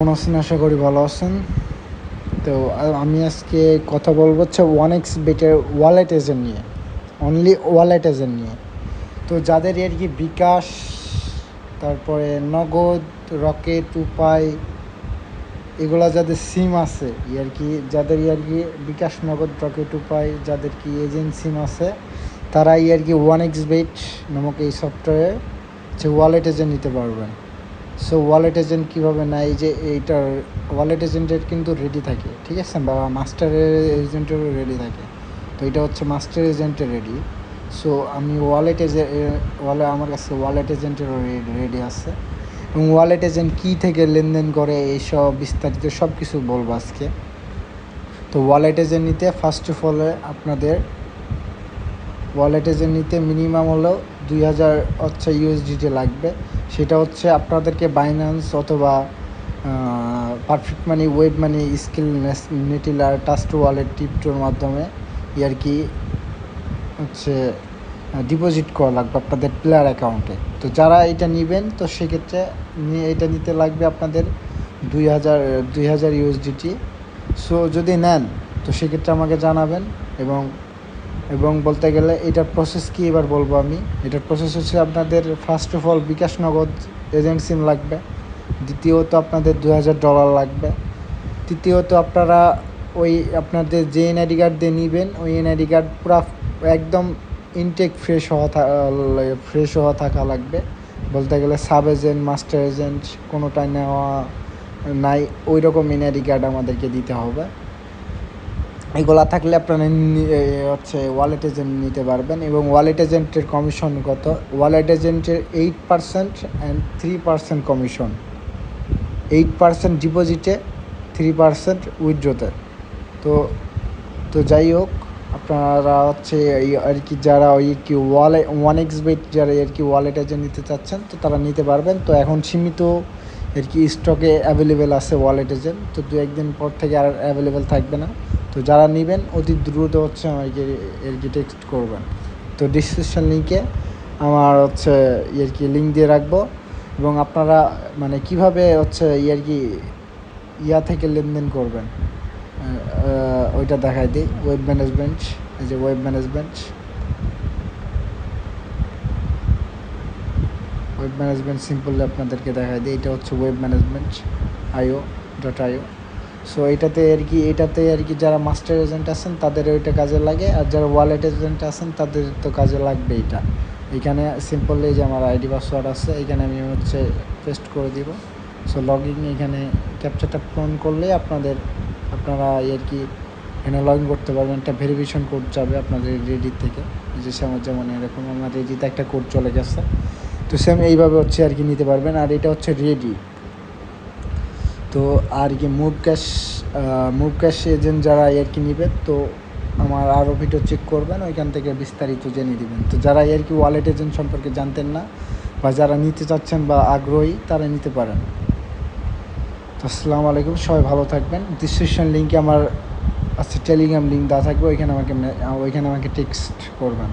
কেমন আছেন? আশা করি ভালো আছেন। তো আমি আজকে কথা বলবো হচ্ছে ওয়ানএক্স বেটের ওয়ালেট এজেন্ট নিয়ে, অনলি ওয়ালেট এজেন্ট নিয়ে। তো যাদের আর কি বিকাশ, তারপরে নগদ, রকেট, উপায়, এগুলা যাদের সিম আছে আর কি, যাদের আর কি বিকাশ, নগদ, রকেট, উপায়, যাদের কি এজেন্ট সিম আছে, তারা আর কি ওয়ানএক্স বেট নামক এই সফটওয়্যারে হচ্ছে ওয়ালেট এজেন্ট নিতে পারবেন। সো ওয়ালেট এজেন্ট কীভাবে নেয়, যে এইটার ওয়ালেট এজেন্টের কিন্তু রেডি থাকে, ঠিক আছে, বা মাস্টার এজেন্টেরও রেডি থাকে। তো এটা হচ্ছে মাস্টার এজেন্টের রেডি। সো আমি আমার কাছে ওয়ালেট এজেন্টেরও রেডি আছে, এবং ওয়ালেট এজেন্ট কী থেকে লেনদেন করে এইসব বিস্তারিত সব কিছু বলবো আজকে। তো ওয়ালেট এজেন্ট নিতে ফার্স্ট অফ অল আপনাদের ওয়ালেট এজেন্ট নিতে মিনিমাম হলো 2000 হচ্ছে ইউএসডিটি লাগবে। সেটা হচ্ছে আপনাদেরকে বাইন্যান্স অথবা perfect money, web money, Skrill, Neteller, trust wallet, টিপটোর মাধ্যমে আর কি হচ্ছে ডিপোজিট করা লাগবে আপনাদের প্লেয়ার অ্যাকাউন্টে। তো যারা এটা নেবেন, তো সেক্ষেত্রে এটা নিতে লাগবে আপনাদের 2000 ইউএসডিটি। সো যদি নেন তো সেক্ষেত্রে আমাকে জানাবেন। এবং বলতে গেলে এটার প্রসেস কী এবার বলবো আমি। এটার প্রসেস হচ্ছে আপনাদের ফার্স্ট অফ অল বিকাশ, নগদ এজেন্ট সিম লাগবে। দ্বিতীয়ত আপনাদের $2000 লাগবে। তৃতীয়ত আপনারা আপনাদের যে এনআইডি কার্ড দিয়ে নেবেন, ওই এনআইডি কার্ড পুরো একদম ইনটেক ফ্রেশ হওয়া থাকা লাগবে। বলতে গেলে সাব এজেন্ট, মাস্টার এজেন্ট কোনোটাই নেওয়া নাই, ওই রকম এনআইডি কার্ড আমাদেরকে দিতে হবে। এগুলা থাকলে আপনারা হচ্ছে ওয়ালেট এজেন্ট নিতে পারবেন। এবং ওয়ালেট এজেন্টের কমিশন কত? ওয়ালেট এজেন্টের 8% অ্যান্ড 3% কমিশন। 8% ডিপোজিটে, 3% উইথড্রোতে। তো তো যাই হোক, আপনারা হচ্ছে আর কি যারা ওয়ানএক্স বেট যারা আর কি ওয়ালেট এজেন্ট নিতে চাচ্ছেন, তো তারা নিতে পারবেন। তো এখন সীমিত আর কি স্টকে অ্যাভেলেবেল আছে ওয়ালেট এজেন্ট। তো 2-1 দিন পর থেকে আর অ্যাভেলেবেল থাকবে না। তো যারা নেবেন অতি দ্রুত হচ্ছে আমাকে আর কি টেক্সট করবেন। তো ডিসক্রিপশন লিঙ্কে আমার হচ্ছে আর কি লিঙ্ক দিয়ে রাখবো। এবং আপনারা মানে কিভাবে হচ্ছে আর কি থেকে লেনদেন করবেন ওইটা দেখাই দিই। ওয়েব ম্যানেজমেন্ট, এই যে ওয়েব ম্যানেজমেন্ট সিম্পলি আপনাদেরকে দেখাই দিই। এটা হচ্ছে ওয়েব ম্যানেজমেন্ট IO.io। সো এটাতে আর কি যারা মাস্টার এজেন্ট আছেন তাদের ওইটা কাজে লাগে, আর যারা ওয়ালেট এজেন্ট আছেন তাদের তো কাজে লাগবে এটা। এখানে সিম্পলি যে আমার আইডি পাসওয়ার্ড আছে, এখানে আমি হচ্ছে পেস্ট করে দিব। সো লগইন, এখানে ক্যাপচারটা পূরণ করলে আপনারা আর কি এখানে লগ ইন করতে পারবেন। একটা ভেরিফিকেশন কোড যাবে আপনাদের রেডি থেকে, যে যেমন এরকম আমার রেডিতে একটা কোড চলে গেছে। তো সেম এইভাবে হচ্ছে আর কি নিতে পারবেন। আর এটা হচ্ছে রেডি। তো আর কি মুভ ক্যাশ এজেন্ট যারা আর কি নেবে, তো আমার আরও ভিডিও চেক করবেন, ওইখান থেকে বিস্তারিত জেনে দেবেন। তো যারা আর কি ওয়ালেট এজেন্ট সম্পর্কে জানতেন না বা যারা নিতে চাচ্ছেন বা আগ্রহী, তারা নিতে পারেন। তো আসসালামু আলাইকুম, সবাই ভালো থাকবেন। ডিসক্রিপশন লিঙ্কে আমার টেলিগ্রাম লিঙ্ক দেওয়া থাকবে, ওইখানে আমাকে টেক্সট করবেন।